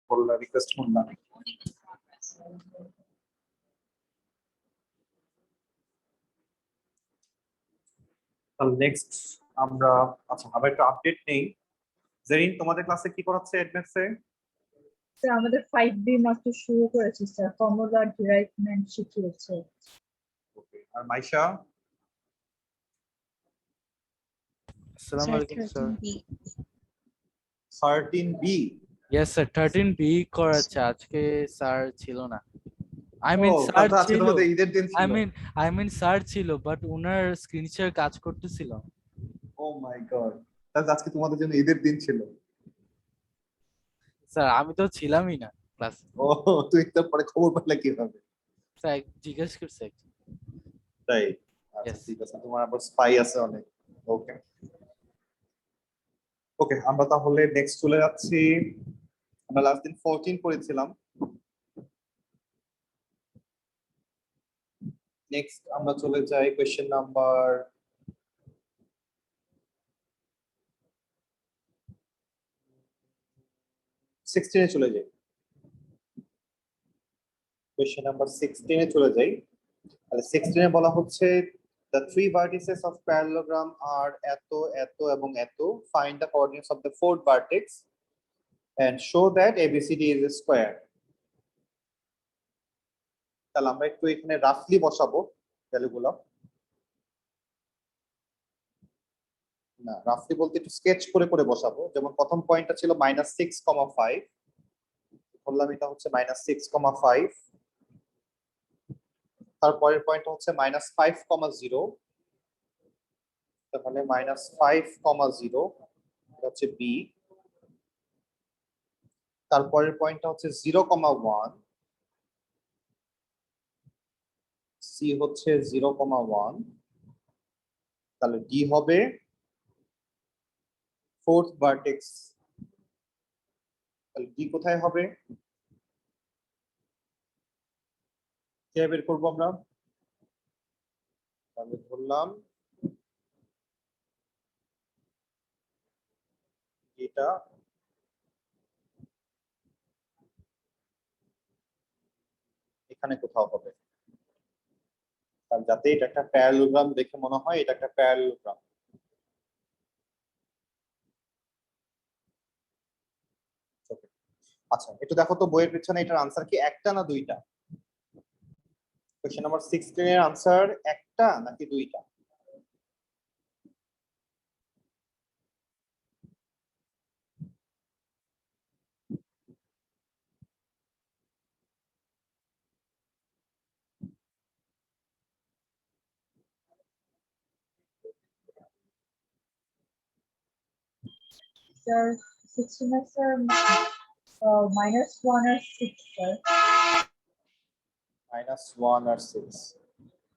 বললা রিকোয়েস্ট করলাম। নেক্সট আমরা আচ্ছা আবার একটা আপডেট নেই। জেরিন তোমাদের ক্লাসে কি করাচ্ছে অ্যাডভান্সে? স্যার আমাদের 5B মাত্র শুরু করেছে স্যার, ফর্মুলা ডিরাইভমেন্ট শিখিয়েছে। ওকে, আর মাইশা? আসসালামু আলাইকুম sir. 13B। Yes sir, 13B করাচ্ছে। আজকে স্যার ছিল না। আই মিন ও, স্যার আজকে ছিল, তোমাদের ঈদের দিন ছিল। আই মিন স্যার ছিল, বাট উনার স্ক্রিন শেয়ার কাজ করতেছিল। ও মাই গড, তাহলে আজকে তোমাদের জন্য ঈদের দিন ছিল। স্যার আমি তো ছিলামই না ক্লাসে। ও, তুই তারপরে খবর পেলে কিভাবে? স্যার জিজ্ঞেস করছে। তাই? আচ্ছা Yes. ঠিক আছে, তোমার আবার স্পাই আছে অনেক। ওকে ওকে, আমরা তাহলে নেক্সট চলে যাচ্ছি। আমরা লাস্ট দিন 14 পড়েছিলাম। নেক্সট আমরা চলে যাই কোয়েশ্চেন নাম্বার 16 এ চলে যাই। কোয়েশ্চেন নাম্বার 16 এ চলে যাই। তাহলে 16 এ বলা হচ্ছে the three vertices of parallelogram are এত এত এবং এত, find the coordinates of the fourth vertex and show that ABCD is a square. তাহলে আমরা একটু এখানে রাফলি বসাবো ভ্যালুগুলো। না, রাফলি বলতে একটু স্কেচ করে করে বসাবো। যেমন প্রথম পয়েন্টটা ছিল -6,5, বললাম এটা হচ্ছে -6,5। তারপরের পয়েন্টটা হচ্ছে -5,0, তাহলে -5,0 এটা হচ্ছে বি। তারপরের পয়েন্টটা হচ্ছে 0,1, সি হচ্ছে 0,1। তাহলে ডি হবে ফোর্থ ভার্টেক্স। তাহলে ডি কোথায় হবে? কিভাবে বের করবো আমরা? তাহলে ধরলাম এটা এখানে কোথাও হবে, তার যাতে এটা একটা প্যারালোগ্রাম দেখে মনে হয় এটা একটা প্যারালোগ্রাম। আচ্ছা একটু দেখো তো বইয়ের পিছনে এটার আনসার কি একটা না দুইটা? কোশ্চেন নাম্বার 16 এর আনসার একটা নাকি দুইটা? স্যার 16 স্যার -1 আর 6 স্যার। -1 আর 6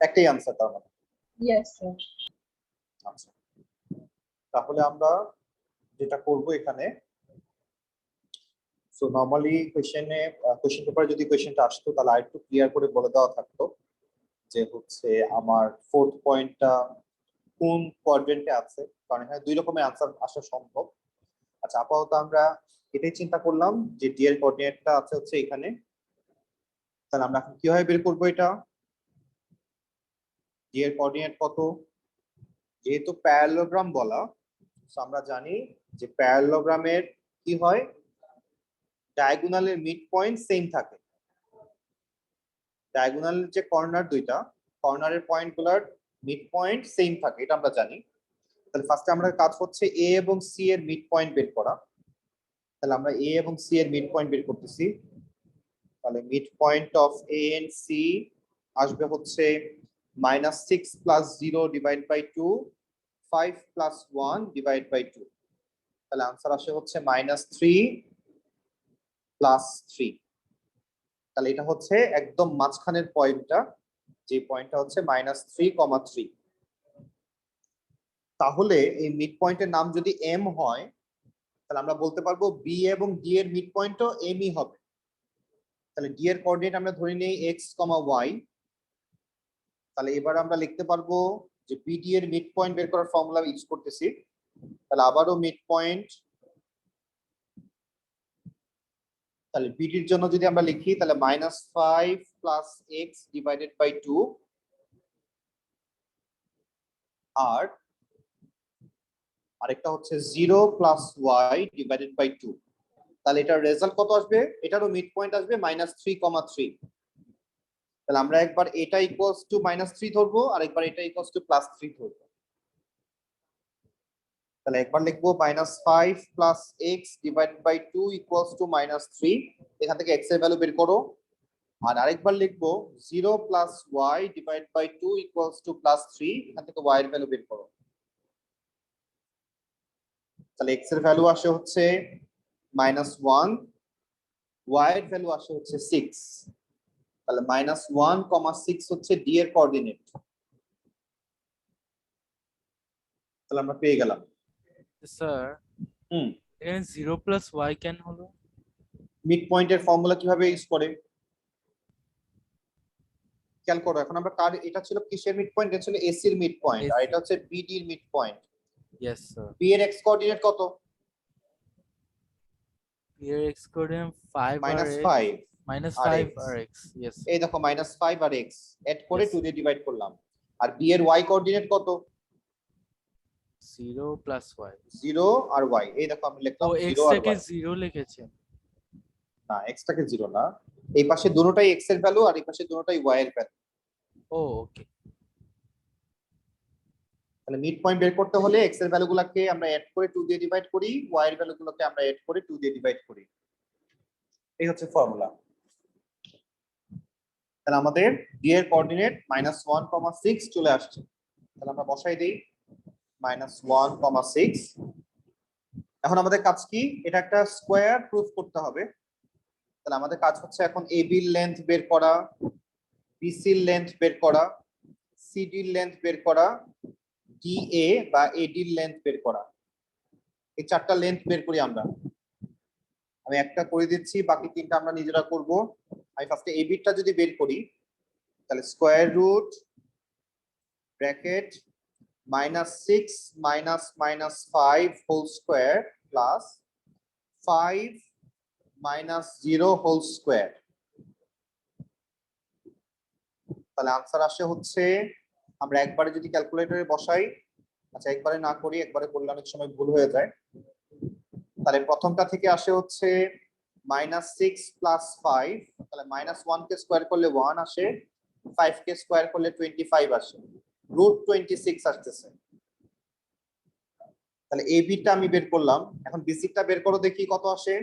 একটাই আনসার তার মানে? Yes sir. আচ্ছা, তাহলে আমরা যেটা করব এখানে, সো নরমালি কোশ্চেন পেপারে যদি কোশ্চেনটা আসতো তাহলে আরেকটু ক্লিয়ার করে বলে দেওয়া থাকতো যে হচ্ছে আমার ফোর্থ পয়েন্টটা কোন কোয়াড্রেন্টে আছে, কারণ এখানে দুই রকমের আনসার আসা সম্ভব। আচ্ছা আপাতত আমরা এটাই চিন্তা করলাম যে ডি এর কোঅর্ডিনেটটা আছে হচ্ছে এখানে। তাহলে আমরা এখন কিভাবে বের করবো এটা? ডি এর কোঅর্ডিনেট কত? যেহেতু প্যারালোগ্রাম বলা, আমরা জানি যে প্যারালোগ্রামের কি হয়, ডায়াগোনালের মিড পয়েন্ট সেম থাকে। ডায়াগোনালের যে কর্নার দুইটা, কর্নারের পয়েন্ট গুলার মিড পয়েন্ট সেম থাকে, এটা আমরা জানি। তাহলে ফার্স্টে আমরা কাজ হচ্ছে এ এবং সি এর মিড পয়েন্ট বের করা। তাহলে আমরা এ এবং সি এর মিড পয়েন্ট বের করতেছি। তাহলে mid point of A and C আসবে হচ্ছে -6 + 0 / 2, 5 + 1 / 2। তাহলে आंसर আসে হচ্ছে -3 + 3। তাহলে এটা হচ্ছে একদম মাঝখানের পয়েন্টটা, যে পয়েন্টটা হচ্ছে -3,3। তাহলে এই মিড পয়েন্টের নাম যদি এম হয় তাহলে আমরা বলতে পারবো বি এবং ডি এর মিড পয়েন্টও এমই হবে। তাহলে ডি এর কোঅর্ডিনেট আমরা ধরে নেই x, y। তাহলে এবার আমরা লিখতে পারবো যে বিডি এর মিড পয়েন্ট বের করার ফর্মুলা ইউজ করতেছি। তাহলে আবারও মিড পয়েন্ট তাহলে বিডির জন্য যদি আমরা লিখি তাহলে -5 + x ডিভাইডেড বাই 2 আর আরেকটা হচ্ছে 0 + y ডিভাইডেড বাই 2। তাহলে এটার রেজাল্ট কত আসবে? এটারও মিড পয়েন্ট আসবে -3,3। তাহলে আমরা একবার এটা ইকুয়ালস টু -3 ধরবো আর একবার এটা ইকুয়ালস টু +3 ধরবো। তাহলে একবার লিখবো -5 + x divided by 2 equals to -3। এখান থেকে x এর ভ্যালু বের করো। আর আরেকবার লিখবো 0 + y divide by 2 equals to +3। এখান থেকে y এর ভ্যালু বের করো। তাহলে x এর ভ্যালু আসে হচ্ছে -1, y এর ভ্যালু আসে হচ্ছে 6। তাহলে -1,6 হচ্ছে d এর কোঅর্ডিনেট। তাহলে আমরা পেয়ে গেলাম। স্যার হুম এখানে 0 প্লাস ওয়াই কেন হলো? মিড পয়েন্টের ফর্মুলা কিভাবে ইউজ করে খেয়াল করো। এখন আমরা কার এটা ছিল কিসের মিড পয়েন্ট? এটা ছিল এসি এর মিড পয়েন্ট আর AC এটা হচ্ছে বিডি এর mid point. Yes sir. B এর এক্স কোঅর্ডিনেট কত? এর এক্স কোঅর্ডিনেট 5 আর x -5 আর -5 x। আর x ইয়েস এই দেখো -5 আর x এড করে Yes. 2 দিয়ে ডিভাইড করলাম। আর বি এর ওয়াই কোঅর্ডিনেট কত? 0 প্লাস y 0 আর y। এই দেখো আমি ও লিখলাম x 0 আর থেকে y। 0 লিখেছেন। না x টাকে 0 না, এই পাশে দুটোটাই x এর ভ্যালু আর এই পাশে দুটোটাই y এর ভ্যালু। ও ওকে। তাহলে মিড পয়েন্ট বের করতে হলে x এর ভ্যালুগুলোকে আমরা এড করে 2 দিয়ে ডিভাইড করি, y এর ভ্যালুগুলোকে আমরা এড করে 2 দিয়ে ডিভাইড করি। এই হচ্ছে ফর্মুলা। তাহলে আমাদের d এর কোঅর্ডিনেট -1,6 চলে আসছে। তাহলে আমরা বসাই দেই -1,6। এখন আমাদের কাজ কি? এটা একটা স্কোয়ার প্রুফ করতে হবে। তাহলে আমাদের কাজ হচ্ছে এখন AB এর লেন্থ বের করা, BC এর লেন্থ বের করা, CD এর লেন্থ বের করা, DA বা AD এর লেন্থ বের করা। এই চারটা লেন্থ বের করি আমরা। আমি একটা করে দিচ্ছি, বাকি তিনটা আমরা নিজেরা করব। আমি ফার্স্টে AB টা যদি বের করি তাহলে square root bracket -6 -5 whole square plus 5 -0 whole square. তাহলে আনসার আসে হচ্ছে, আমরা একবারে যদি ক্যালকুলেটরে বসাই, আচ্ছা একবারে না করি, একবারে করলে অনেক সময় ভুল হয়ে যায়। তাহলে প্রথমটা থেকে আসে হচ্ছে -6 + 5। তাহলে -1 কে স্কোয়ার করলে 1 আসে, 5 কে স্কোয়ার করলে 25 আসে, √26 আসতেছে। তাহলে এবি টা আমি বের করলাম, এখন বিসি টা বের করো দেখি কত আসে।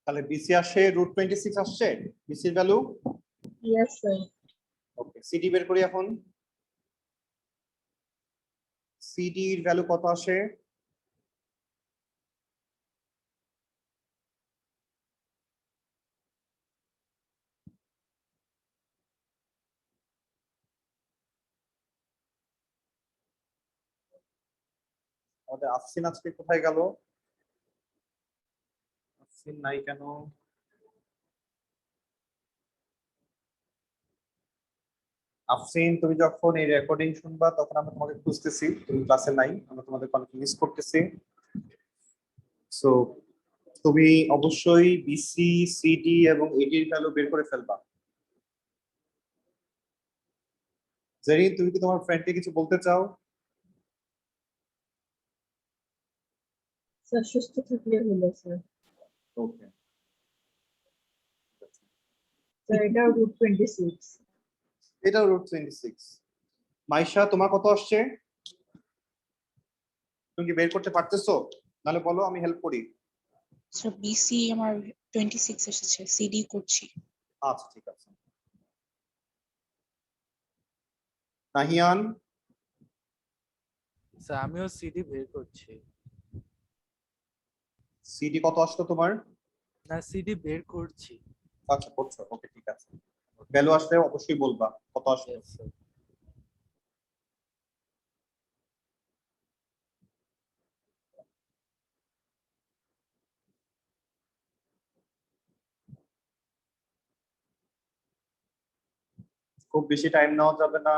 তাহলে বিসি আসে √26 আসছে বিসির value. Yes sir. Okay, CD বের করি এখন। সিডি এর ভ্যালু কত আসে? আমাদের আফসিন আজকে কোথায় গেল? আফসিন নাই কেন? আফসিন, তুমি যখন এই রেকর্ডিং শুনবা তখন আমরা তোমাকে খুঁজতেছি, তুমি ক্লাসে নাই, আমরা তোমাদের অনেক মিস করতেছি। সো তুমি অবশ্যই বিসি, সিডি এবং এডির ভ্যালু বের করে ফেলবা। জেরিন, তুমি কি তোমার ফ্রেন্ডকে কিছু বলতে চাও? স্যার সুস্থ থাকলে হলো স্যার। ওকে, স্যার এটা √26। এটা √26। মাইশা, তোমার কত আসছে? তুমি কি বের করতে পারতেছো? নাহলে বলো, আমি হেল্প করি। স্যার বিসি আমার 26 এসেছে, সিডি করছি। আচ্ছা, ঠিক আছে। নাহিয়ান? স্যার আমিও সিডি বের করছি। সিডি কত আসলো তোমার? না, সিডি বের করছি। আচ্ছা, করছো, ওকে, ঠিক আছে। ভ্যালু আসলে অবশ্যই বলবা কত আসলো। Yes, sir. খুব বেশি টাইম নেওয়া যাবে না।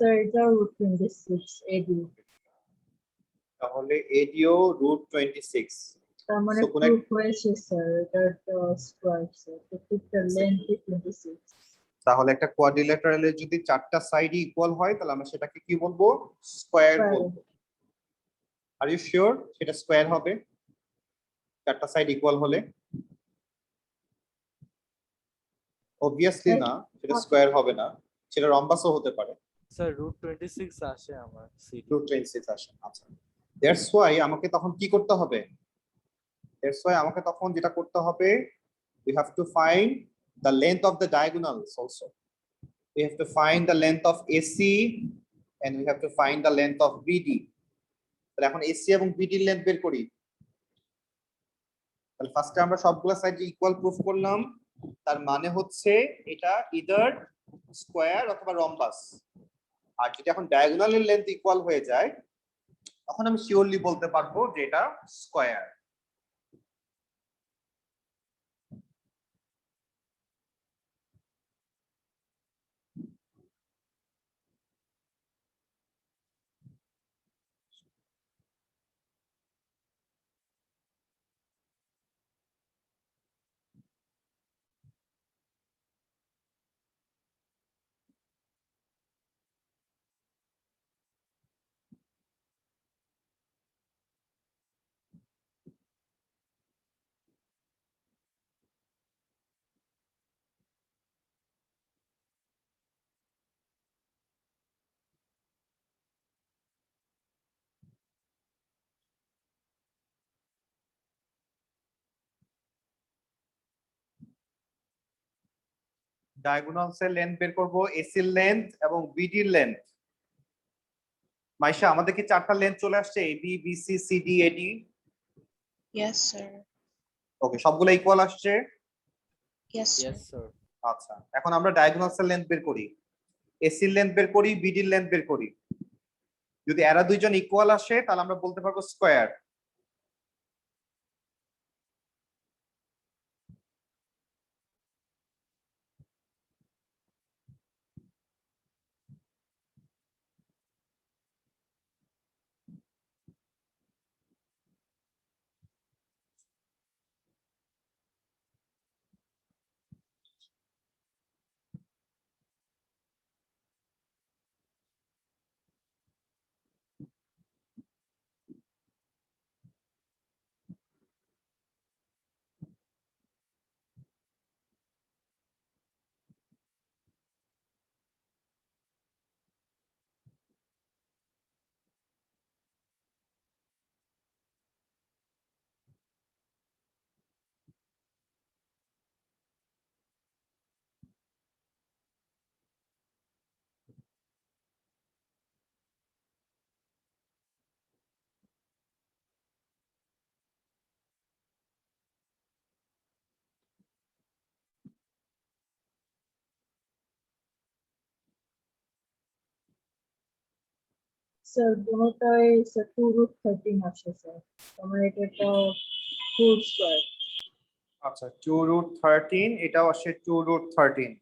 স্যার এটা √26 এডি। তাহলে এডিও √26। তার মানে So, প্রুফ হয়েছে স্যার, এটা স্কয়ার স্যার, প্রত্যেকটা লেন্থ 26। তাহলে একটা কোয়াড্রিল্যাটারালের যদি চারটা সাইডই ইকুয়াল হয় তাহলে আমরা সেটাকে কি বলবো? স্কয়ার বলবো। আর ইউ শিওর সেটা স্কয়ার হবে চারটা সাইড ইকুয়াল হলে? অবভিয়াসলি না, সেটা স্কয়ার হবে না, সেটা রম্বাসও হতে পারে। স্যার √26 আসে আমার সিডি। √26 আসে, আচ্ছা। দ্যাটস ওয়াই আমাকে তখন কি করতে হবে? দ্যাটস ওয়াই আমাকে তখন যেটা করতে হবে, we have to find the length of the diagonals also. We have to find the length of AC and we have to find the length of BD. তাহলে এখন AC এবং BD এর length বের করি। তাহলে ফার্স্টে আমরা সবগুলো সাইড ইকুয়াল প্রুফ করলাম, তার মানে হচ্ছে এটা ইদার স্কয়ার অথবা রম্বাস। আর যদি এখন ডায়াগোনালের লেন্থ ইকুয়াল হয়ে যায় তখন আমি শিওরলি বলতে পারবো যে এটা স্কয়ার। ডায়াগোনালস এর লেন্থ বের করব, এসি এর লেন্থ এবং বিডি এর লেন্থ। মাইশা, আমাদের কি চারটা লেন্থ চলে আসছে? AB, BC, CD, AD. Yes sir. Okay, সবগুলো ইকুয়াল আসছে? Yes sir. Yes sir. আচ্ছা, এখন আমরা ডায়াগোনালস এর লেন্থ বের করি, এসি এর লেন্থ বের করি, বিডি এর লেন্থ বের করি। যদি এরা দুইজন ইকুয়াল আসে তাহলে আমরা বলতে পারবো স্কয়ার। স্যার দুটোটাই স্যার 2√13 আসে স্যার আমার এটা একটা ফুল স্কয়ার আচ্ছা 2√13 এটাও আসে 2√13।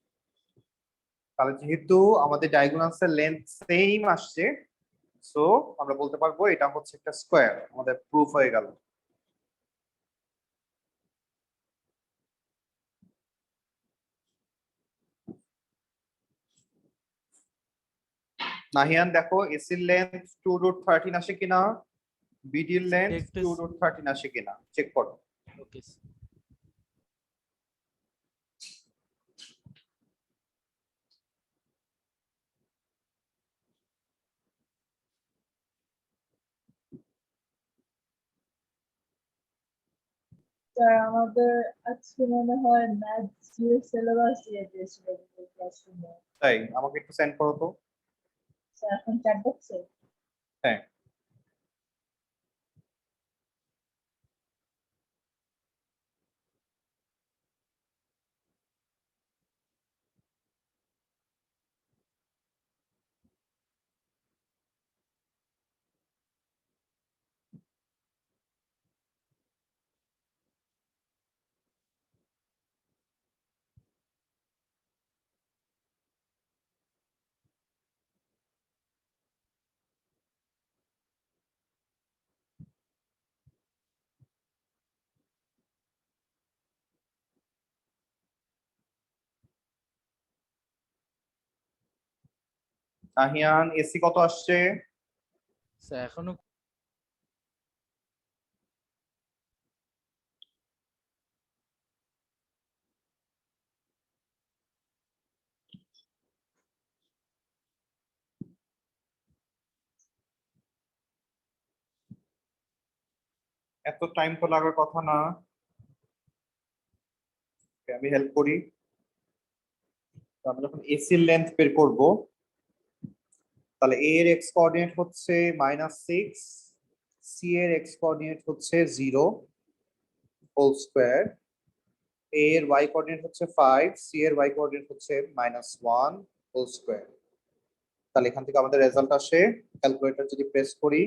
তাহলে যেহেতু আমাদের ডায়াগোনালসের লেন্থ সেম আসছে, সো আমরা বলতে পারবো এটা হচ্ছে একটা স্কোয়ার। আমাদের প্রুফ হয়ে গেল। নাহিয়ান দেখো এসির লেন্থ 2√13 আসে কিনা, বিডির লেন্থ দেখতেছি। 2√13 আসে কিনা চেক করো। ওকে স্যার আমাদের আজকে মনে হয় ম্যাথ জিরো সিলেবাস দিয়ে দিয়েছিল ক্লাসরুমে তাই আমাকে একটু সেন্ড করো তো। স্যার এখন চ্যাট বক্সে হ্যাঁ নাহিয়ান এসি কত আসছে? স্যার এখনো এত টাইম তো লাগার কথা না। আমি হেল্প করি। তো আমরা যখন এসির লেন্থ বের করব, তাহলে এ এর এক্স কোঅর্ডিনেট হচ্ছে -6, সি এর এক্স কোঅর্ডিনেট হচ্ছে 0 হোল স্কয়ার, এ এর ওয়াই কোঅর্ডিনেট হচ্ছে 5, সি এর ওয়াই কোঅর্ডিনেট হচ্ছে -1 হোল স্কয়ার। তাহলে এখান থেকে আমাদের রেজাল্ট আসে, ক্যালকুলেটর যদি প্রেস করি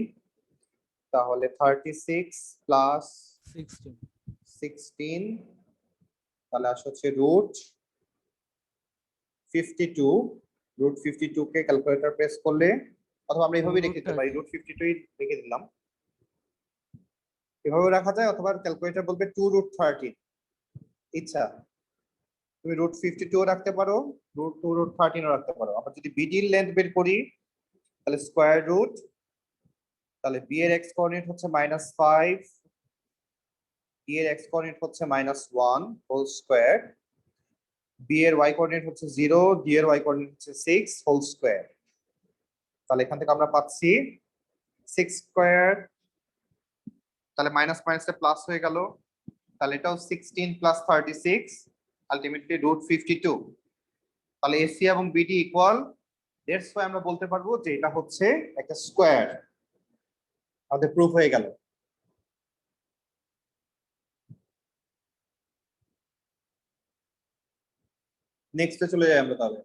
তাহলে 36 প্লাস 16 16, তাহলে আসে হচ্ছে √52। √52 কে ক্যালকুলেটর প্রেস করলে, অথবা আমরা এইভাবেই রেখে দিতে পারি, √52 রেখে দিলাম, এভাবে রাখা যায়, অথবা ক্যালকুলেটর বলবে 2√13। ইচ্ছা, তুমি √52 রাখতে পারো, √2√13 রাখতে পারো। আবার যদি বিডির লেন্থ বের করি তাহলে স্কয়ার রুট, তাহলে বি এর এক্স কোঅর্ডিনেট হচ্ছে -5, ডি এর এক্স কোঅর্ডিনেট হচ্ছে -1 হোল স্কয়ার, বি এর ওয়াই কোঅর্ডিনেট হচ্ছে 0, ডি এর ওয়াই কোঅর্ডিনেট হচ্ছে 6 হোল স্কয়ার। তাহলে এখান থেকে আমরা পাচ্ছি 6 স্কয়ার, তাহলে মাইনাস মাইনাসে প্লাস হয়ে গেল, তাহলে এটাও 16 প্লাস 36 আলটিমেটলি √52। তাহলে এসি এবং বিডি ইকুয়াল, দ্যাটস ওয়াই আমরা বলতে পারবো যে এটা হচ্ছে একটা স্কয়ার। আমাদের প্রুফ হয়ে গেল। নেক্সটে চলে যাই আমরা তাহলে।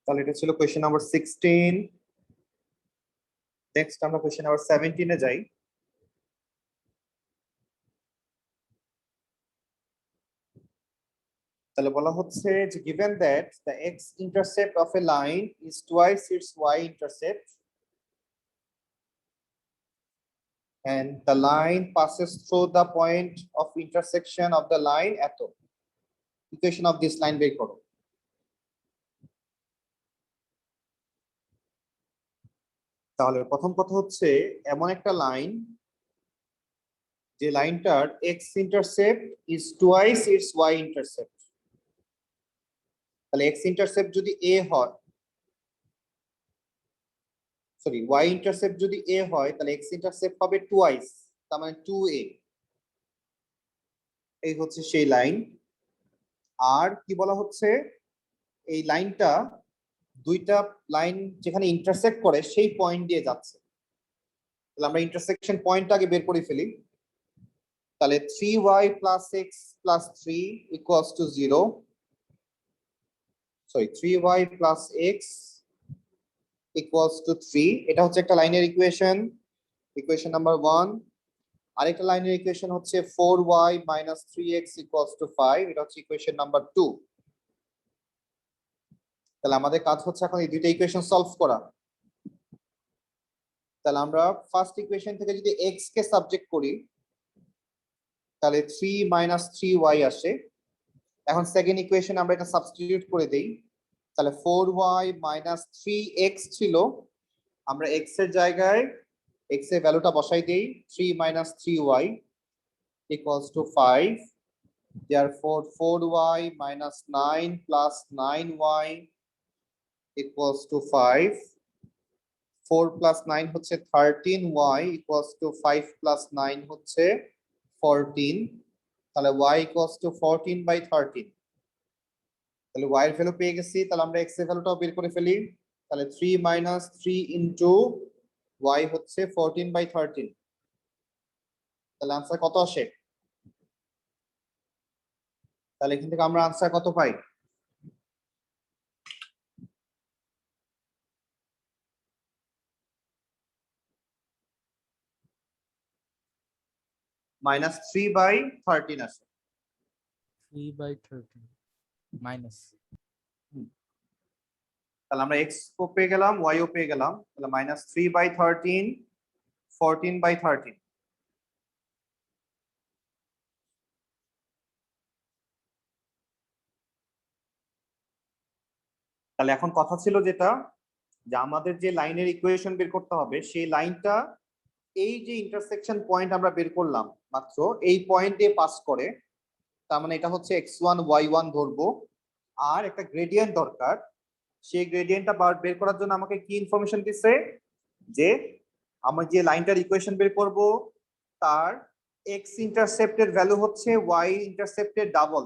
তাহলে এটা ছিল কোয়েশ্চেন নাম্বার 16। নেক্সট আমরা কোয়েশ্চেন নাম্বার 17 এ যাই। তাহলে বলা হচ্ছে যে given that the x intercept of a line is twice its y intercept and the line passes through the point of intersection of the line at equation of this line বের করো। তাহলে প্রথম কথা হচ্ছে এমন একটা লাইন যে লাইনটার x intercept is twice its y intercept। তাহলে x intercept যদি a হয়, সরি y intercept যদি a হয় তাহলে x intercept হবে টুয়াইস, তার মানে 2a। এই হচ্ছে সেই লাইন। আর কি বলা হচ্ছে, এই লাইনটা দুইটা লাইন যেখানে ইন্টারসেক্ট করে সেই পয়েন্ট দিয়ে যাচ্ছে। তাহলে আমরা ইন্টারসেকশন পয়েন্টটা আগে বের করে ফেলি। তাহলে 3y + x + 3 = 0, sorry 3y plus x equals to 3, এটা হচ্ছে একটা লাইনের ইকুয়েশন, ইকুয়েশন নাম্বার 1। আরেকটা লাইনের ইকুয়েশন হচ্ছে 4y minus 3x equals to 5, এটা হচ্ছে ইকুয়েশন নাম্বার 2। তাহলে আমাদের কাজ হচ্ছে এখন এই দুইটা ইকুয়েশন সলভ করা। তাহলে আমরা ফার্স্ট ইকুয়েশন থেকে যদি x কে সাবজেক্ট করি তাহলে 3 minus 3y আসে। এখন সেকেন্ড ইকুয়েশন আমরা এটা সাবস্টিটিউট করে দেই, তাহলে 4y minus 3x ছিল, আমরা x এর জায়গায় x এর ভ্যালুটা বসাই দেই, 3 minus 3y equals to 5, therefore 4y minus 9 plus 9y equals to 5, 4 plus 9 হচ্ছে 13y equals to 5 plus 9 হচ্ছে 14, তাহলে y equals to 14/13। তাহলে y এর ভ্যালু পেয়ে গেছি, তাহলে আমরা x এর ভ্যালুটাও বের করে ফেলি, তাহলে 3 minus 3 into y হচ্ছে 14/13। তাহলে आंसर কত আসে? তাহলে এখান থেকে আমরা आंसर কত পাই? -3/13 আসে। 3/13 মাইনাস। তাহলে আমরা x ও পেয়ে গেলাম, y ও পেয়ে গেলাম, তাহলে -3/13 14/13। তাহলে এখন কথা ছিল যেটা, যে আমাদের যে লাইনের ইকুয়েশন বের করতে হবে সেই লাইনটা এই যে ইন্টারসেকশন পয়েন্ট আমরা বের করলাম মাত্র, এই পয়েন্ট দিয়ে পাস করে, তার মানে এটা হচ্ছে x1 y1 ধরবো, আর একটা গ্রেডিয়েন্ট দরকার। সেই গ্রেডিয়েন্টটা বের করার জন্য আমাকে কি ইনফরমেশন দিচ্ছে, যে আমরা যে লাইনটার ইকুয়েশন বের করব তার x ইন্টারসেপ্টের ভ্যালু হচ্ছে y ইন্টারসেপ্টের ডাবল।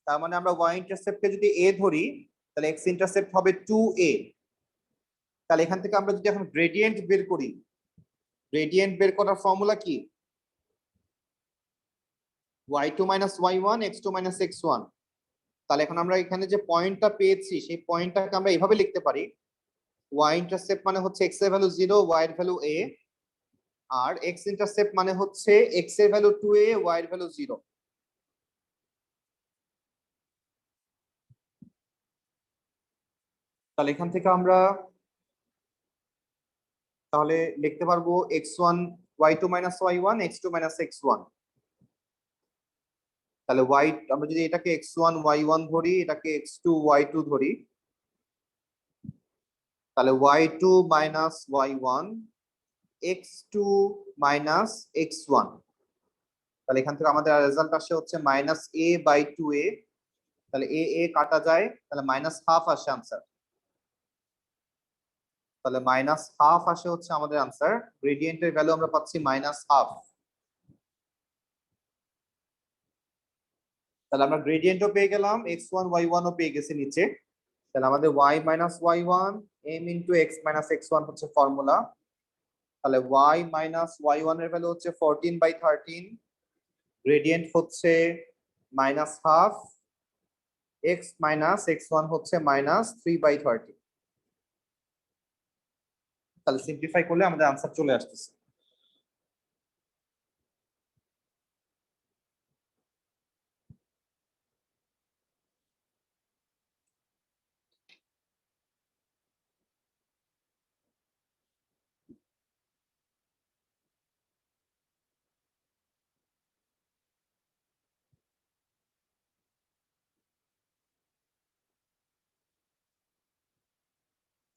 তার মানে আমরা y ইন্টারসেপ্টকে যদি a ধরি তাহলে x ইন্টারসেপ্ট হবে 2a। তাহলে এখান থেকে আমরা যদি এখন গ্রেডিয়েন্ট বের করি, গ্রেডিয়েন্ট বের করার ফর্মুলা কি? y2 minus y1 x2 minus x1। তাহলে এখন আমরা এখানে যে পয়েন্টটা পেয়েছি সেই পয়েন্টটাকে আমরা এভাবে লিখতে পারি, y ইন্টারসেপ্ট মানে হচ্ছে x এর ভ্যালু 0 y এর ভ্যালু a, আর x ইন্টারসেপ্ট মানে হচ্ছে x এর ভ্যালু 2a y এর ভ্যালু 0। তাহলে এখান থেকে আমরা তাহলে লিখতে পারবো x1 y2 minus y1 x2 minus x1। তাহলে y আমরা যদি এটাকে x1 y1 ধরি, এটাকে x2 y2 ধরি, তাহলে y2 minus y1 x2 minus x1। তাহলে এখান থেকে আমাদের রেজাল্ট আসে হচ্ছে -a/2a। তাহলে a কাটা যায়, তাহলে -1/2 আসে आंसर। তাহলে -1/2 আসে হচ্ছে আমাদের आंसर। গ্রেডিয়েন্টের ভ্যালু আমরা পাচ্ছি -1/2। তাহলে আমরা গ্রেডিয়েন্টও পেয়ে গেলাম, x1 y1 ও পেয়ে গেছি নিচে। তাহলে আমাদের y minus y1 m into x minus x1 হচ্ছে ফর্মুলা। তাহলে y minus y1 এর ভ্যালু হচ্ছে 14/13, গ্রেডিয়েন্ট হচ্ছে -1/2, x minus x1 হচ্ছে -3/13। তাহলে সিম্পলিফাই করলে আমাদের आंसर চলে আসতেছে।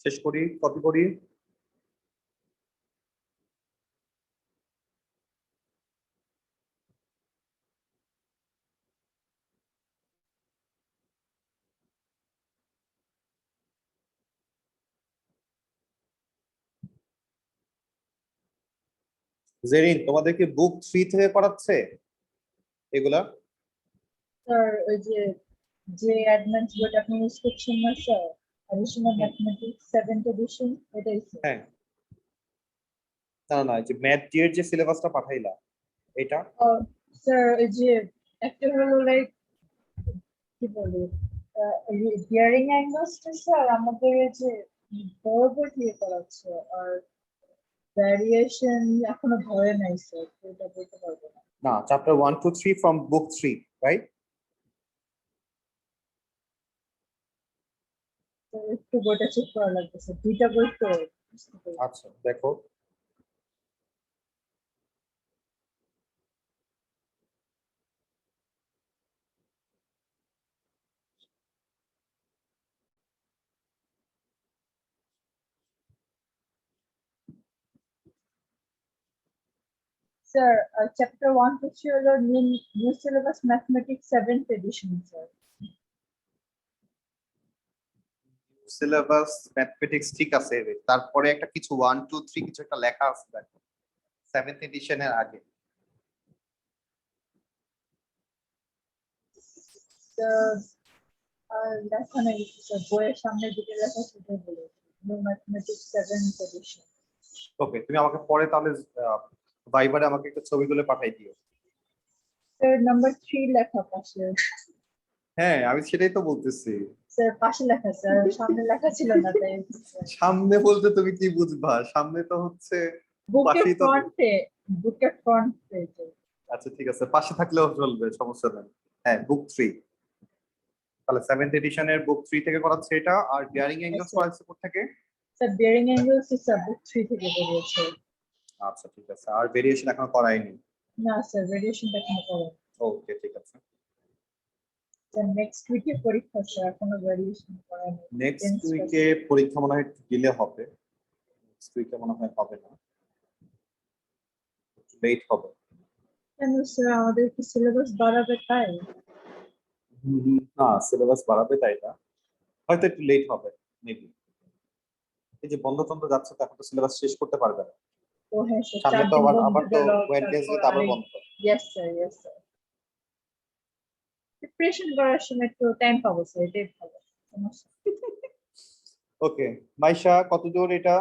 শেষ করি, কপি করি। জেরিন, তোমাদেরকে বুক 3 থেকে পড়াচ্ছে এগুলা? স্যার ওই যে অ্যাডভান্স বইটা আপনি ইউজ করছেন না sir, additional mathematics 7th edition, এটাই স্যার। হ্যাঁ, না যে ম্যাথ ডি এর যে সিলেবাসটা পাঠাইলা এটা? স্যার ওই যে একটা হলো লাইক কি বলে বিয়ারিং অ্যাঙ্গেলসটা স্যার আমাদের এই যে বোর্ডে দিয়ে করাচ্ছে আর ভ্যারিয়েশন এখনো ধরে নাই স্যার, এটা বলতে পারবো না। না, chapter 1 to 3 from book 3, right? তো একটু বইটা চেক করা লাগবে স্যার, দুইটা বই তো বুঝতে পারি। আচ্ছা দেখো, স্যার চ্যাপ্টার 1 to 3 হলো new syllabus mathematics 7th edition sir. Syllabus mathematics ঠিক আছে, তারপরে একটা কিছু 1 2 3 কিছু একটা লেখা আছে দেখো 7th এডিশনের আগে। আর লেখা নেই স্যার, বইয়ের সামনের দিকে লেখা সেটাই বলেছি, নিউ ম্যাথমেটিক্স 7th এডিশন। ওকে, তুমি আমাকে পরে তাহলে ভাইবারে আমাকে একটা ছবি তুলে পাঠাই দিও। স্যার নাম্বার 3 লেখা পাশে। হ্যাঁ, আমি সেটাই তো বলতেছি। স্যার পাশে লেখা স্যার, সামনে লেখা ছিল না তাই। সামনে বলতে তুমি কি বুঝবা? সামনে তো হচ্ছে বুকের পাশেই তো। ফ্রন্টে, বুকের ফ্রন্ট পেজে। আচ্ছা ঠিক আছে, পাশে থাকলেও চলবে, সমস্যা নেই। হ্যাঁ, বুক 3, তাহলে 7th এডিশনের বুক 3 থেকে করাচ্ছে এটা। আর বিয়ারিং অ্যাঙ্গেলস sir. করাচ্ছে কোথা থেকে? স্যার বিয়ারিং অ্যাঙ্গেলস স্যার বুক 3 থেকে বেরিয়েছে। আচ্ছা ঠিক আছে, আর ভেরিয়েশন এখনো করায়নি। না স্যার ভেরিয়েশনটা এখনো করেন। ওকে ঠিক আছে। স্যার নেক্সট উইকে পরীক্ষা স্যার, এখনো ভেরিয়েশন করেনি। নেক্সট উইকে পরীক্ষা মনে হয় ডিলে হবে, নেক্সট উইকে মনে হয় হবে না, লেট হবে। কেন স্যার, আমাদের কি সিলেবাস বাড়াবে তাই? না, সিলেবাস বাড়াবে তাই না, হয়তো একটু লেট হবে মেবি। এই যে বন্ধ টন্ধ যাচ্ছে তো, এখন তো সিলেবাস শেষ করতে পারবে না। ও হ্যাঁ স্যার, সামনে 4 তো দিন আবার বন্ধ আবার তো গেল, ওয়েডনেসডে তারপর তো আবার আরেক। বন্ধ। Yes sir, yes sir. Preparation করার সময় একটু টাইম পাবো স্যার, এটাই ভালো। সমস্যা। ওকে, মাইশা কতদূর এটা?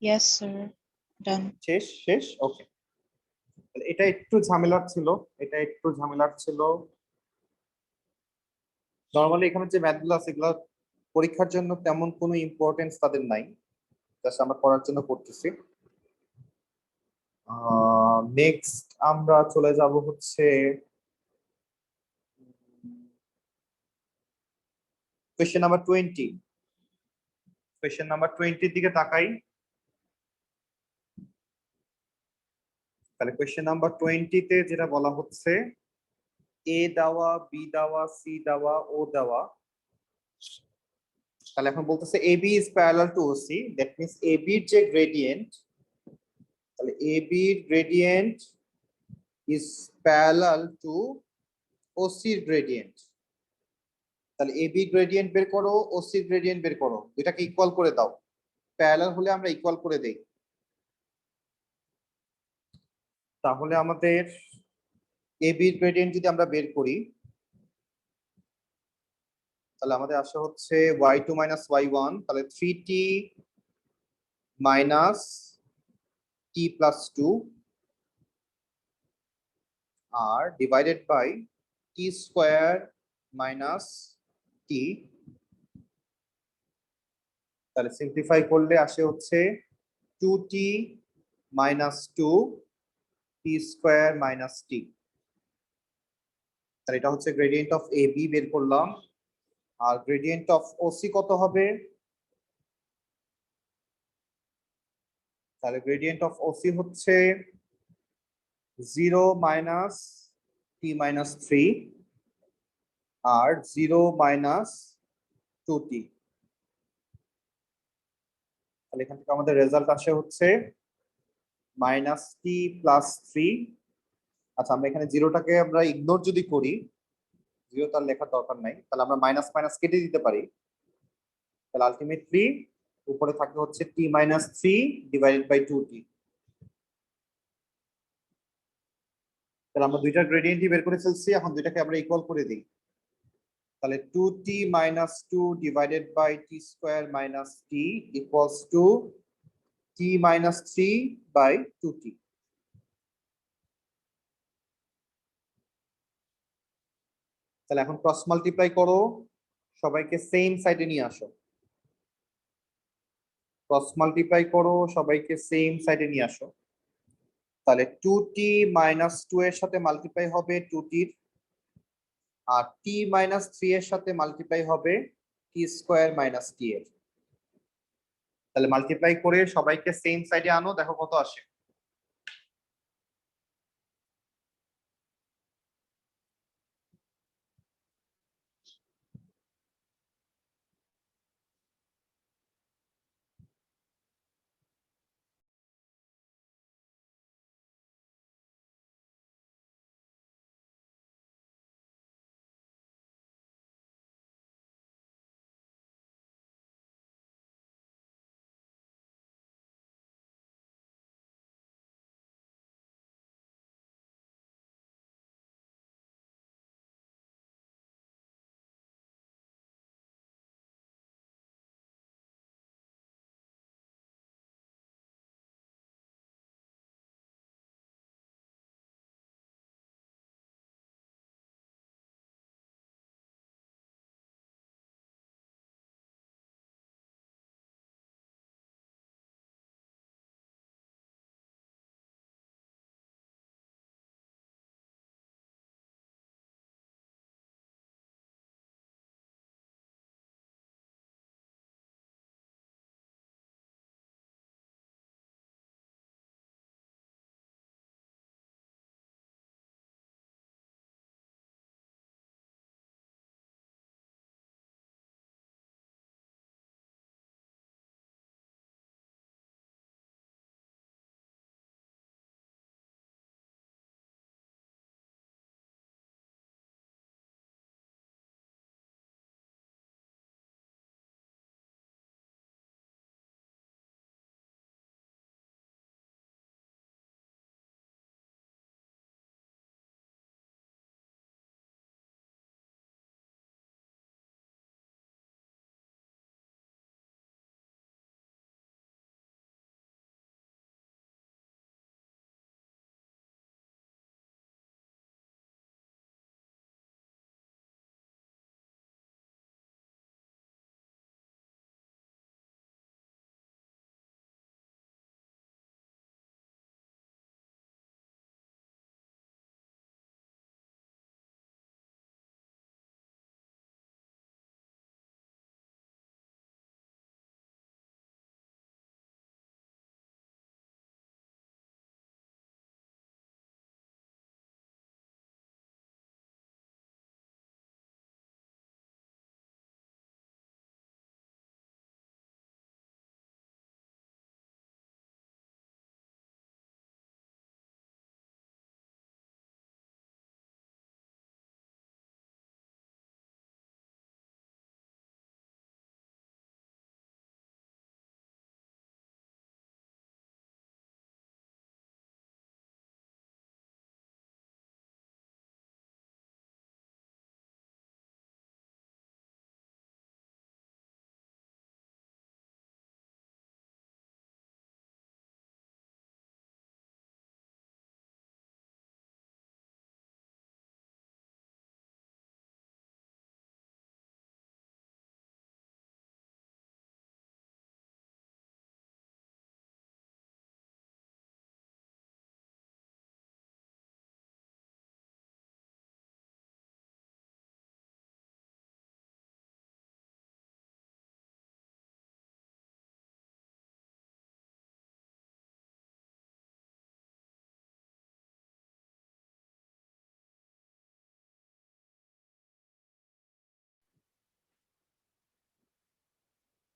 ইয়েস স্যার, ডান। শেষ শেষ, ওকে। এটা একটু ঝামেলার ছিল, এটা একটু ঝামেলার ছিল। নরমালি এখানে যে ম্যাথগুলো আছে এগুলো পরীক্ষার জন্য তেমন কোনো ইম্পর্টেন্স তাদের নাই, জাস্ট আমরা পড়ার জন্য পড়তেছি। নেক্সট আমরা চলে যাব হচ্ছে কোয়েশ্চেন নাম্বার 20। কোয়েশ্চেন নাম্বার 20 দিকে তাকাই। তাহলে কোয়েশ্চেন নাম্বার 20 যেটা বলা হচ্ছে, এ দেওয়া, বি দেওয়া, সি দেওয়া, ও দেওয়া। তাহলে এখন বলতেছে A B is parallel to OC, that means A B এর যে গ্রেডিয়েন্ট, তাহলে এ বি এর gradient is parallel to OC এর গ্রেডিয়েন্ট। তাহলে এ বি গ্রেডিয়েন্ট বের করো, ওসি গ্রেডিয়েন্ট বের করো, দুটাকে ইকুয়াল করে দাও। প্যারালাল হলে আমরা ইকুয়াল করে দেই। তাহলে আমাদের এ বি গ্রেডিয়েন্ট যদি আমরা বের করি, তাহলে আমাদের আসে হচ্ছে y2 মাইনাস y1, তাহলে 3t মাইনাস t প্লাস 2 আর divided by t square minus t। তাহলে সিম্পলিফাই করলে আসে হচ্ছে 2t minus 2 t square minus t। তাহলে এটা হচ্ছে গ্রেডিয়েন্ট অফ এ বি বের করলাম। আর গ্রেডিয়েন্ট অফ ওসি কত হবে? তাহলে গ্রেডিয়েন্ট অফ ওসি হচ্ছে 0 মাইনাস t মাইনাস 3 আর 0 মাইনাস 2t। তাহলে এখান থেকে আমাদের রেজাল্ট আসে হচ্ছে মাইনাস টি প্লাস 3। আচ্ছা, আমরা এখানে জিরোটাকে আমরা ইগনোর যদি করি, জিরো তার লেখার দরকার নাই, তাহলে আমরা মাইনাস মাইনাস কেটে দিতে পারি। তাহলে আলটিমেটলি উপরে থাকে হচ্ছে টি মাইনাস 3 ডিভাইডেড বাই 2t। তাহলে আমরা দুইটার গ্রেডিয়েন্টই বের করে ফেলছি, এখন দুইটাকে আমরা ইকুয়াল করে দিই। তাহলে 2t minus 2 divided by t square minus t equals to t minus 3 by 2t। তাহলে এখন ক্রস মাল্টিপ্লাই করো, সবাইকে সেম সাইডে নিয়ে আসো। ক্রস মাল্টিপ্লাই করো, সবাইকে সেম সাইডে নিয়ে আসো। তাহলে 2t মাইনাস 2 এর সাথে মাল্টিপ্লাই হবে 2t, আর t মাইনাস 3 এর সাথে মাল্টিপ্লাই হবে t স্কোয়ার মাইনাস t এর। তাহলে মাল্টিপ্লাই করে সবাইকে সেম সাইডে আনো, দেখো কত আসে।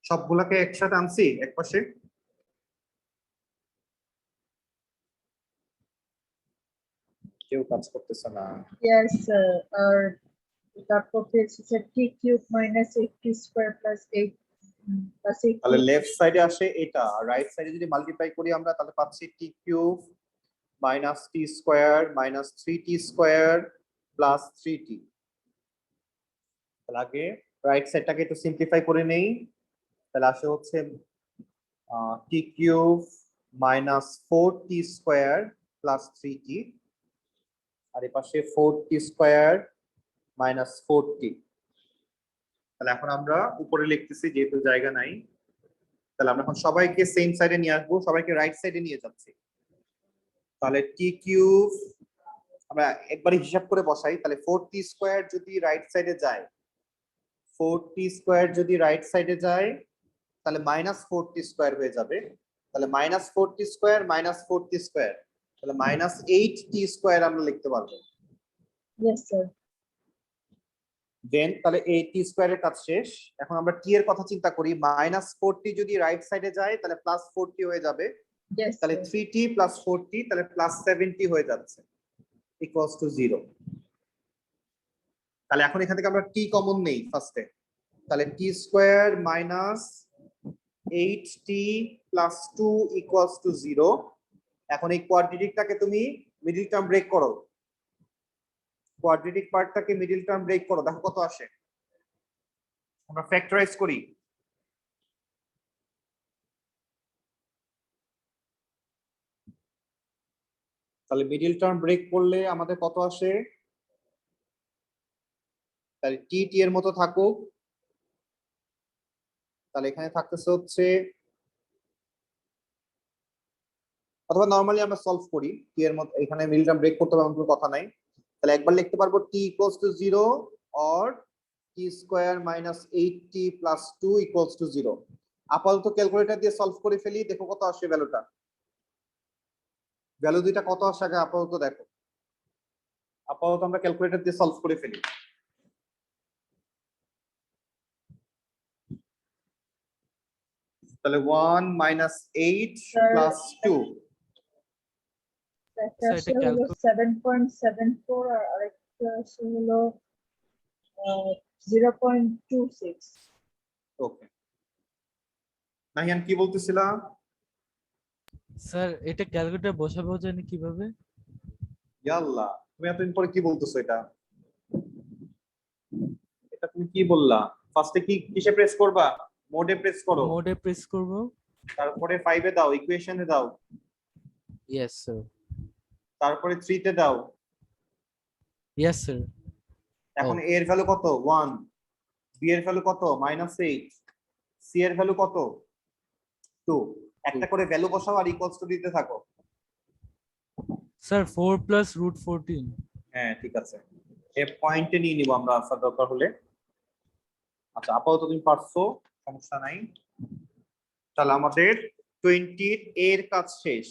সবগুলাকে একসাথে আনছি একপাশে। কেউ কাজ করতেছে না। Yes, sir. তারপর হচ্ছে t cube minus 8t square plus 8 plus 8t. তাহলে লেফট সাইডে আসে এটা, রাইট সাইডে যদি মাল্টিপ্লাই করি আমরা তাহলে পাচ্ছি t cube minus t square minus 3t square plus 3t। তাহলে আগে রাইট সাইডটাকে একটু সিম্পলিফাই করে নেই। তাহলে আসে হচ্ছে t cube minus 4t square plus 3t, আর এ পাশে 4t স্কোয়ার মাইনাস 40। তাহলে এখন আমরা উপরে লিখতেছি যেহেতু জায়গা নাই, তাহলে আমরা এখন সবাইকে সেম সাইডে নিয়ে আসবো, সবাইকে রাইট সাইডে নিয়ে যাচ্ছি। তাহলে টি কিউব আমরা একবারই হিসাব করে বসাই, তাহলে 4t স্কয়ার যদি রাইট সাইডে যায়, 4t স্কয়ার যদি রাইট সাইডে যায় তাহলে মাইনাস 4t স্কয়ার হয়ে যাবে। তাহলে minus 4t square minus 4t square, তাহলে মাইনাস 8t স্কয়ার আমরা লিখতে পারবো। Yes, sir. দেন তাহলে 8t স্কয়ারের কাজ শেষ। এখন আমরা t এর কথা চিন্তা করি, মাইনাস 4t যদি রাইট সাইডে যায় তাহলে প্লাস 4t হয়ে যাবে, Yes, তাহলে sir. 3t প্লাস 4t তাহলে প্লাস 7t হয়ে যাচ্ছে, ইকুয়ালস টু 0। তাহলে এখন এখান থেকে আমরা t কমন নেই ফার্স্টে, তাহলে t square minus 8t plus 2 equals to 0। এখন এই কোয়াড্রেটিকটাকে তুমি মিডল টার্ম ব্রেক করো, কোয়াড্রেটিক পার্টটাকে মিডল টার্ম ব্রেক করো, দেখো কত আসে। আমরা ফ্যাক্টরাইজ করি, তাহলে মিডল টার্ম ব্রেক করলে আমাদের কত আসে, তাহলে টি টি এর মতো থাকুক, তাহলে এখানে থাকতেছে হচ্ছে, অথবা নরমালি আমরা সলভ করি টি এর মতো, এখানে মিডল টার্ম ব্রেক করতে হবে এমন কোনো কথা নাই। তাহলে একবার লিখতে পারবো t equals to 0 or t square minus 8t plus 2 equals to 0। আপাতত ক্যালকুলেটর দিয়ে সলভ করে ফেলি, দেখো কত আসে ভ্যালুটা, ভ্যালু দুইটা কত আসে আগে আপাতত দেখো, আপাতত আমরা ক্যালকুলেটর দিয়ে সলভ করে ফেলি। তাহলে 1 মাইনাস 8 প্লাস 2, একটা Sir, এটা আসলে হলো calculate- 7.74 আর আরেকটা আসলে হলো 0.26. ওকে। নাহিয়ান কি বলতেছিলা? স্যার এটা ক্যালকুলেটর বসাবো জানি কিভাবে? ইয়াল্লাহ, তুমি এতদিন পরে কি বলতেছো এটা? এটা তুমি কি বললা? ফার্স্টে কি কিসে প্রেস করবা? মোডে প্রেস করো, মোডে প্রেস করব। তারপরে 5 এ দাও, ইকুয়েশনে দাও, ইয়েস স্যার। তারপরে 3 তে দাও। Yes sir. এখন Oh. a এর ভ্যালু কত? 1, b এর ভ্যালু কত? -8, c এর ভ্যালু কত? 2। একটা করে ভ্যালু বসাও আর ইকুয়ালস টু দিতে থাকো। Sir 4 plus √14। হ্যাঁ ঠিক আছে, এ পয়েন্টে নিয়ে নিব আমরা আসার দরকার হলে। আচ্ছা আপাতত তুমি পারছো, সমস্যা নাই। তাহলে আমাদের 20 এর কাজ শেষ।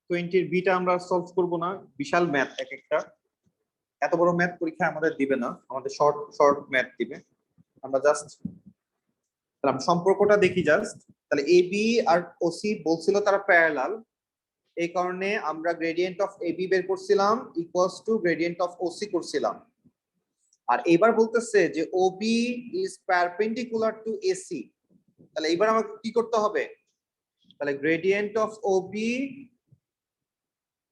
20 বিটা আমরা সলভ করব না, বিশাল ম্যাথ এক একটা, এত বড় ম্যাথ পরীক্ষা আমাদের দিবে না, আমাদের শর্ট শর্ট ম্যাথ দিবে। আমরা জাস্ট তাহলে সম্পর্কটা দেখি জাস্ট। তাহলে এ বি আর ওসি বলছিল তারা প্যারালাল, এই কারণে আমরা গ্রেডিয়েন্ট অফ এবি বের করছিলাম equals to gradient of OC করছিলাম। আর এবার বলতেছে যে OB is perpendicular to AC, তাহলে এবার আমাকে কি করতে হবে? তাহলে gradient of OB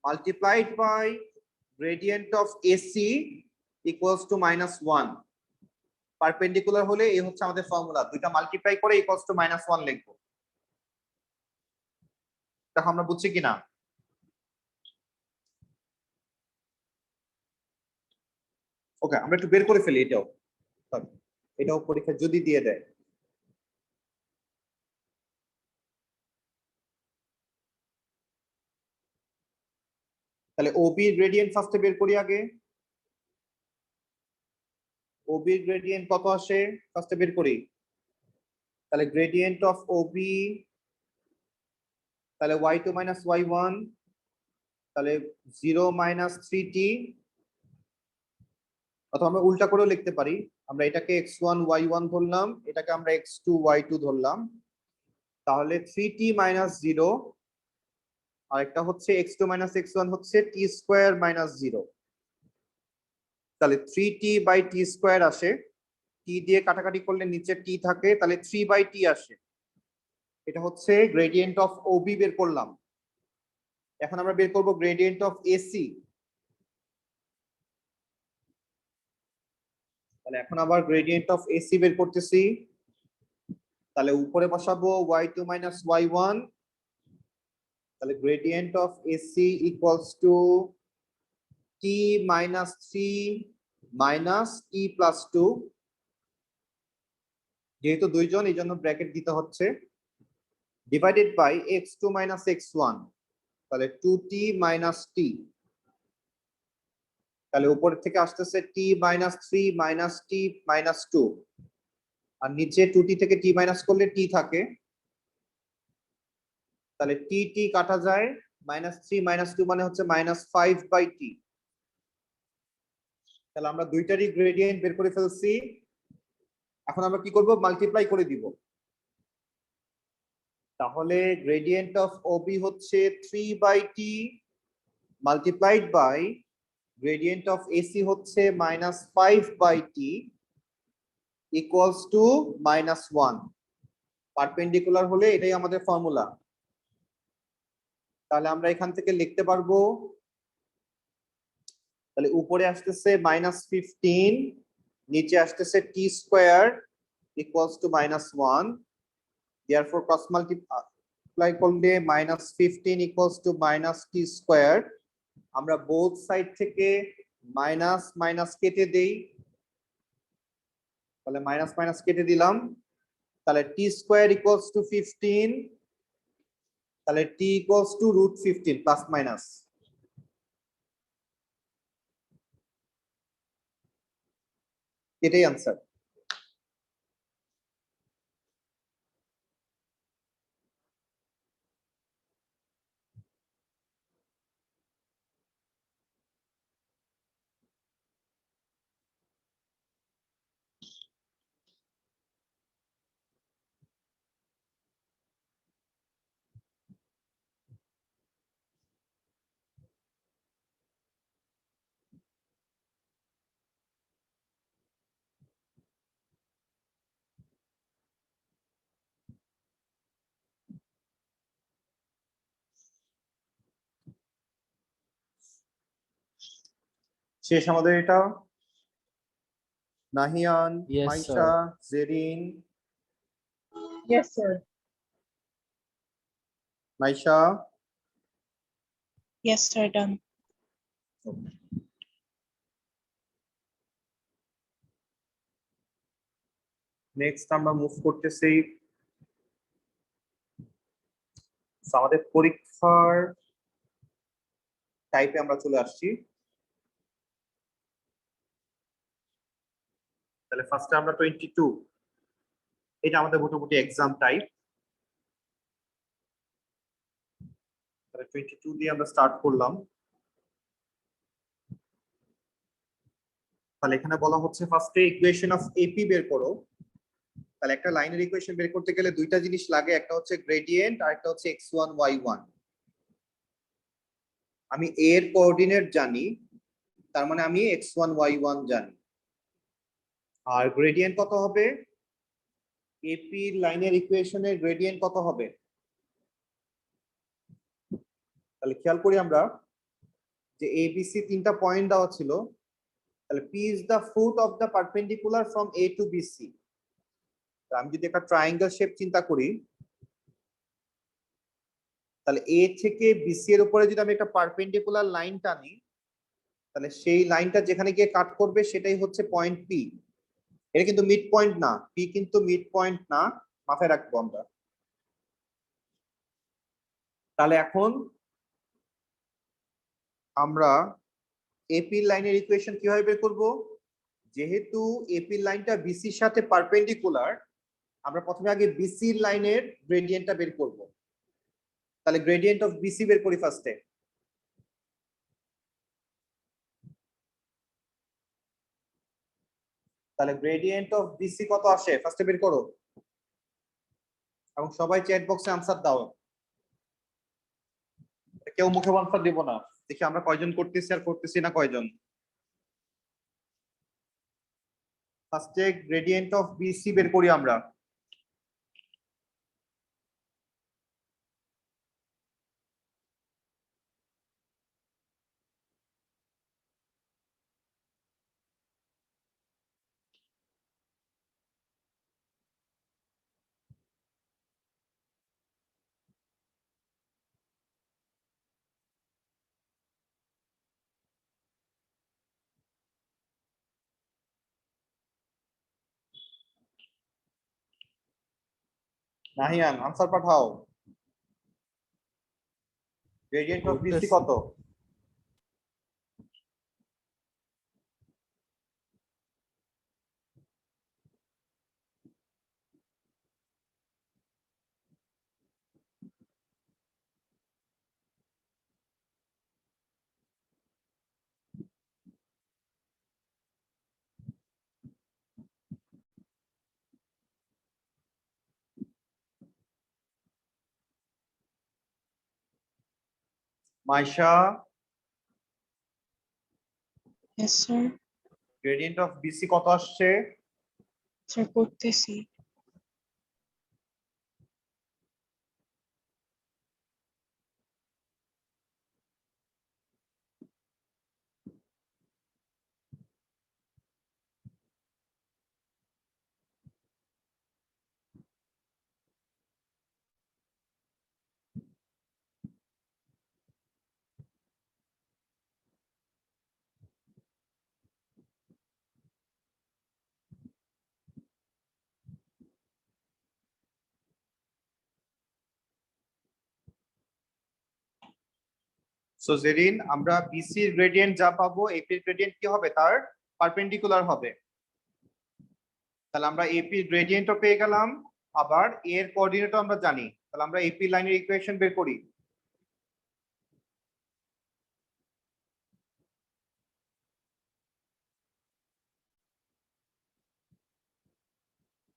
multiplied by gradient of AC equals to -1। Perpendicular হলে এই হচ্ছে আমাদের ফর্মুলা, দুইটা মাল্টিপ্লাই করে ইকুয়ালস টু -1 লিখবো। দেখো আমরা বুঝছি কিনা? ওকে, আমরা একটু বের করে ফেলি এটাও, এটাও পরীক্ষা যদি দিয়ে দেয়। তাহলে ওবি গ্রেডিয়েন্ট ফার্স্টে বের করি আগে। ওবি গ্রেডিয়েন্ট কত আসে ফার্স্টে বের করি। তাহলে গ্রেডিয়েন্ট অফ ওবি, তাহলে y2 মাইনাস y1, তাহলে 0 মাইনাস 3t, অথবা আমরা উল্টা করেও লিখতে পারি, আমরা এটাকে x1 y1 ধরলাম, এটাকে আমরা x2 y2 ধরলাম, তাহলে 3t মাইনাস 0, আর একটা হচ্ছে x2 মাইনাস x1 হচ্ছে t স্কয়ার মাইনাস 0। তাহলে 3t বাই t স্কয়ার আসে, t দিয়ে কাটাকাটি করলে নিচে t থাকে, তাহলে 3 বাই t আসে। এটা হচ্ছে গ্রেডিয়েন্ট অফ ওবি বের করলাম। এখন আমরা বের করব গ্রেডিয়েন্ট অফ এসি। তাহলে এখন আবার গ্রেডিয়েন্ট অফ এসি বের করতেছি, তাহলে উপরে বসাবো y2 মাইনাস y1 তাহলে gradient of AC equals two T minus 3 minus T plus 2, যেহেতু দুইজন এই জন্য ব্র্যাকেট দিতে হচ্ছে, divided by x2 minus x1, তাহলে 2t মাইনাস t, তাহলে উপর থেকে আসতেছে t minus 3 minus t minus 2, আর নিচে 2t থেকে t মাইনাস করলে t থাকে, তাহলে t t কাটা যায়, মাইনাস 3 মাইনাস 2 মানে হচ্ছে মাইনাস 5 বাই t। তাহলে আমরা দুইটারই গ্রেডিয়েন্ট বের করে ফেলছি। এখন আমরা কি করব, মাল্টিপ্লাই করে দিব। তাহলে গ্রেডিয়েন্ট অফ OB হচ্ছে 3 by t multiplied by gradient of AC হচ্ছে minus 5 by t equals to minus 1। Perpendicular হলে এটাই আমাদের ফর্মুলা। তাহলে আমরা এখান থেকে লিখতে পারবো, তাহলে উপরে আসতেছে মাইনাস 15, নিচে আসতেছে t square equals to minus 1। therefore cross multiply করলে minus 15 equals to minus t square. আমরা বোথ সাইড থেকে মাইনাস মাইনাস কেটে দেই, তাহলে মাইনাস মাইনাস কেটে দিলাম, তাহলে টি স্কোয়ার ইকুয়ালস টু 15, তাহলে t equals to root 15 plus minus, এটাই আনসার। শেষ আমাদের এটা। Nahiyan, Yes, Maisha, sir. Zerin, Yes, sir. Maisha. Yes, sir, done. Next আমরা মুভ করতেছি আমাদের পরীক্ষার টাইপে আমরা চলে আসছি। তাহলে ফার্স্টে আমরা 22, এটা আমাদের মোটামুটি এক্সাম টাইপ। তাহলে 22 দিয়ে আমরা স্টার্ট করলাম। তাহলে এখানে বলা হচ্ছে ফার্স্টে ইকুয়েশন অফ এপি বের করো। তাহলে একটা লাইনের ইকুয়েশন বের করতে গেলে দুইটা জিনিস লাগে, একটা হচ্ছে গ্রেডিয়েন্ট আর একটা হচ্ছে x1 y1। আমি a এর কোঅর্ডিনেট জানি, তার মানে আমি x1 y1 জানি। আর গ্রেডিয়েন্ট কত হবে, এপি লাইনের ইকুয়েশনের গ্রেডিয়েন্ট কত হবে। তাহলে খেয়াল করি আমরা যে এবিসি তিনটা পয়েন্ট দেওয়া ছিল, তাহলে P is the foot of the perpendicular from A to BC. আমি যদি একটা ট্রায়াঙ্গেল শেপ চিন্তা করি, তাহলে এ থেকে বিসি এর উপরে যদি আমি একটা পারপেন্ডিকুলার লাইন টানি, তাহলে সেই লাইনটা যেখানে গিয়ে কাট করবে সেটাই হচ্ছে পয়েন্ট পি। এটা কিন্তু মিড পয়েন্ট না, পি কিন্তু মিড পয়েন্ট না, মাথায় রাখবো আমরা। তাহলে এখন আমরা এপি লাইনের ইকুয়েশন কিভাবে বের করব, যেহেতু এপি লাইনটা বিসির সাথে পারপেন্ডিকুলার, আমরা প্রথমে আগে বিসি লাইনের গ্রেডিয়েন্টটা বের করব। তাহলে গ্রেডিয়েন্ট অফ বিসি বের করি ফার্স্টে। তাহলে গ্রেডিয়েন্ট অফ বিসি কত আসে ফার্স্টে বের করো, এবং সবাই চ্যাট বক্সে আনসার দাও, কেউ মুখে আনসার দিব না। দেখি আমরা কয়জন করতেছি আর করতেছি না কয়জন। ফার্স্টে গ্রেডিয়েন্ট অফ বিসি বের করি আমরা। নাহিয়ান আনসার পাঠাও। গ্রেডিয়েন্ট অফ বিসি করতেছি। কত? Maisha, Yes, sir. Gradient of BC কত আসছে? স্যার করতেছি। সো জেরিন, আমরা বিসি এর গ্রেডিয়েন্ট যা পাবো এপি এর গ্রেডিয়েন্ট কি হবে? তার পারপেন্ডিকুলার হবে। তাহলে আমরা এপি গ্রেডিয়েন্টও পেয়ে গেলাম, আবার এর কোঅর্ডিনেটও আমরা জানি। তাহলে আমরা এপি লাইনের ইকুয়েশন বের করি।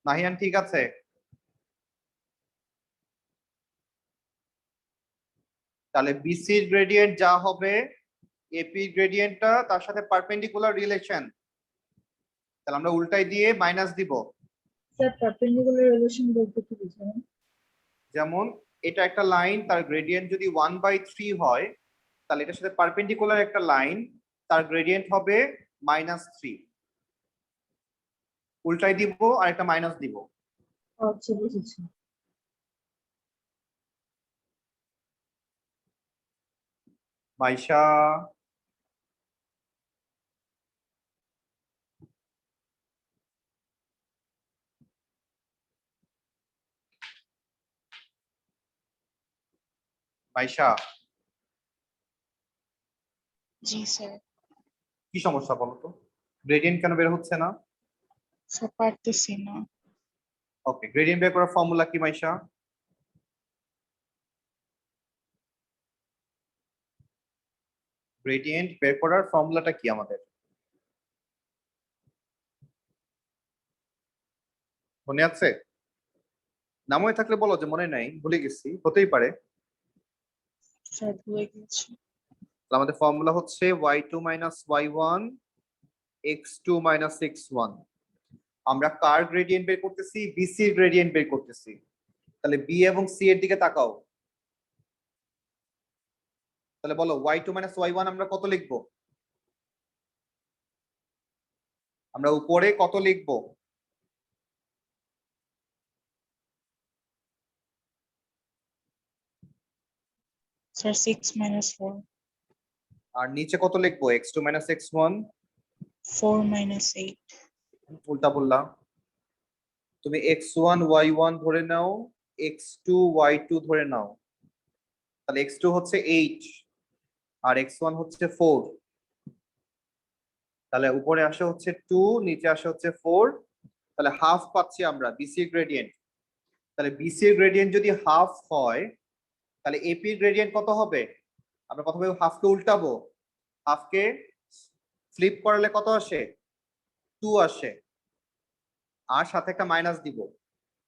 নাহিয়ান ঠিক আছে? তাহলে বিসির গ্রেডিয়েন্ট যা হবে এপি গ্রেডিয়েন্টটা তার সাথে পারপেন্ডিকুলার রিলেশন, তাহলে আমরা উল্টাই দিয়ে মাইনাস দিব। স্যার পারপেন্ডিকুলার রিলেশন বলতে কি বুঝান? যেমন এটা একটা লাইন, তার গ্রেডিয়েন্ট যদি 1/3 হয়, তাহলে এটার সাথে পারপেন্ডিকুলার একটা লাইন, তার গ্রেডিয়েন্ট হবে -3। উল্টাই দিব আর একটা মাইনাস দিব। আচ্ছা বুঝেছি। মাইশা, মাইশা, জি স্যার। কি সমস্যা বলো তো? গ্রেডিয়েন্ট কেন বের হচ্ছে না? স্যার পারতেছি না। ওকে, গ্রেডিয়েন্ট বের করার ফর্মুলা কি মাইশা? গ্রেডিয়েন্ট বের করার ফর্মুলাটা কি আমাদের মনে আছে? না মনে থাকলে বলো যে মনে নাই, ভুলে গেছি, হতেই পারে। স্যার ভুলে গেছি। তাহলে আমাদের ফর্মুলা হচ্ছে y2 - y1 x2 - x1। আমরা কার গ্রেডিয়েন্ট বের করতেছি? বিসি এর গ্রেডিয়েন্ট বের করতেছি। তাহলে বি এবং সি এর দিকে তাকাও। তাহলে বলো y2 - y1 আমরা কত লিখবো? আমরা উপরে কত লিখবো? স্যার 6 - 4। আর নিচে কত লিখবো? x2 - x1। 4 - 8। উল্টা বললা। তুমি x1 y1 ধরে নাও, x2 y2 ধরে নাও। তাহলে x2 হচ্ছে 8 আর x1 হচ্ছে 4। তাহলে উপরে আসে হচ্ছে 2, নিচে আসে হচ্ছে 4। তাহলে হাফ পাচ্ছি আমরা বিসি গ্রেডিয়েন্ট। তাহলে বিসি এর গ্রেডিয়েন্ট যদি হাফ হয়, তাহলে এপি এর গ্রেডিয়েন্ট কত হবে? আমরা প্রথমে হাফকে উল্টাবো, হাফকে ফ্লিপ করলে কত আসে? 2 আসে, আর সাথে একটা মাইনাস দিব।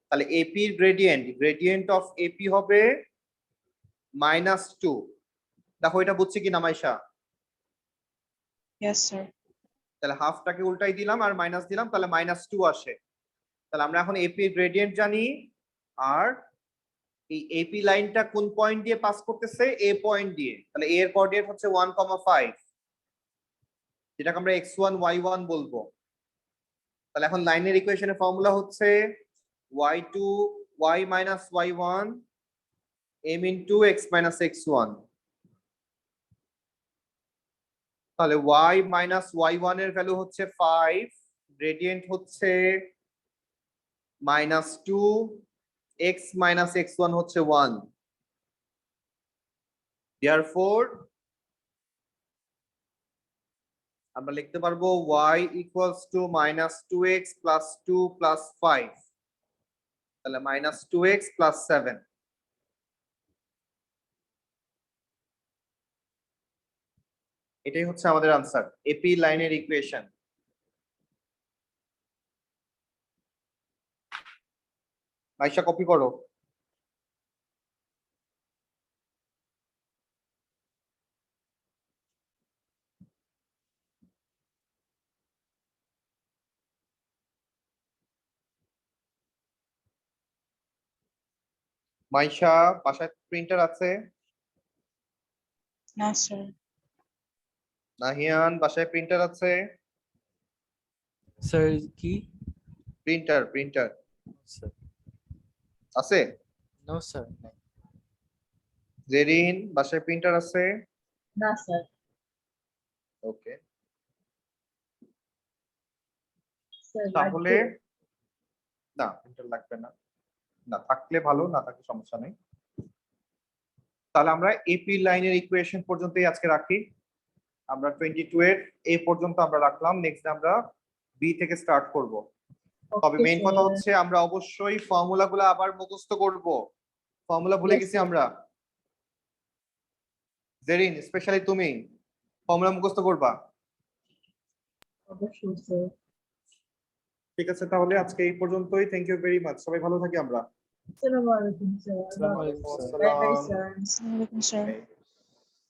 তাহলে এপি এর গ্রেডিয়েন্ট, গ্রেডিয়েন্ট অফ এপি হবে -2। দেখো এটা বুঝছি কি না মাইশা? Yes sir. তাহলে হাফটাকে উল্টাই দিলাম আর মাইনাস দিলাম, তাহলে -2 আসে। তাহলে আমরা এখন এপি গ্রেডিয়েন্ট জানি, আর এই এপি লাইনটা কোন পয়েন্ট দিয়ে পাস করতেছে? এ পয়েন্ট দিয়ে। তাহলে এর কোঅর্ডিনেট হচ্ছে 1,5, যেটাকে আমরা x1 y1 বলবো। তাহলে এখন লাইনের ইকুয়েশনের ফর্মুলা হচ্ছে y2 y - y1 m x - x1। তাহলে y - y1 এর ভ্যালু হচ্ছে 5, গ্রেডিয়েন্ট হচ্ছে -2, x minus x1 হচ্ছে 1, therefore আমরা লিখতে পারবো y equals to minus 2x plus 2 plus 5, তাহলে minus 2x plus 7। এটাই হচ্ছে আমাদের আনসার, এপি লাইনের ইকুয়েশন। আয়শা কপি করো। মাইশা বাসায় প্রিন্টার আছে? না স্যার। নাহিয়ান বাসায় প্রিন্টার আছে? স্যার কি? প্রিন্টার স্যার আছে? নো স্যার নাই। জেরিন বাসায় প্রিন্টার আছে? না স্যার। ওকে, স্যার তাহলে না প্রিন্টার লাগবে না, না থাকলে ভালো, না থাকলে সমস্যা নেই। তাহলে আমরা এপি লাইনের ইকুয়েশন পর্যন্তই আজকে রাখি। আমরা 22 এর এ পর্যন্ত আমরা রাখলাম, নেক্সট আমরা বি থেকে স্টার্ট করব। তবে মেইন কথা হচ্ছে আমরা অবশ্যই ফর্মুলাগুলো আবার মুখস্থ করব। ফর্মুলা ভুলে গেছি আমরা। জেরিন স্পেশালি তুমি ফর্মুলা মুখস্থ করবা। অবশ্যই স্যার। ঠিক আছে, তাহলে আজকে এই পর্যন্তই। থ্যাংক ইউ ভেরি মাচ, সবাই ভালো থাকি আমরা। আসসালামু আলাইকুম স্যার। আসসালামু আলাইকুম স্যার। Bye bye sir. আসসালামু আলাইকুম স্যার। Okay.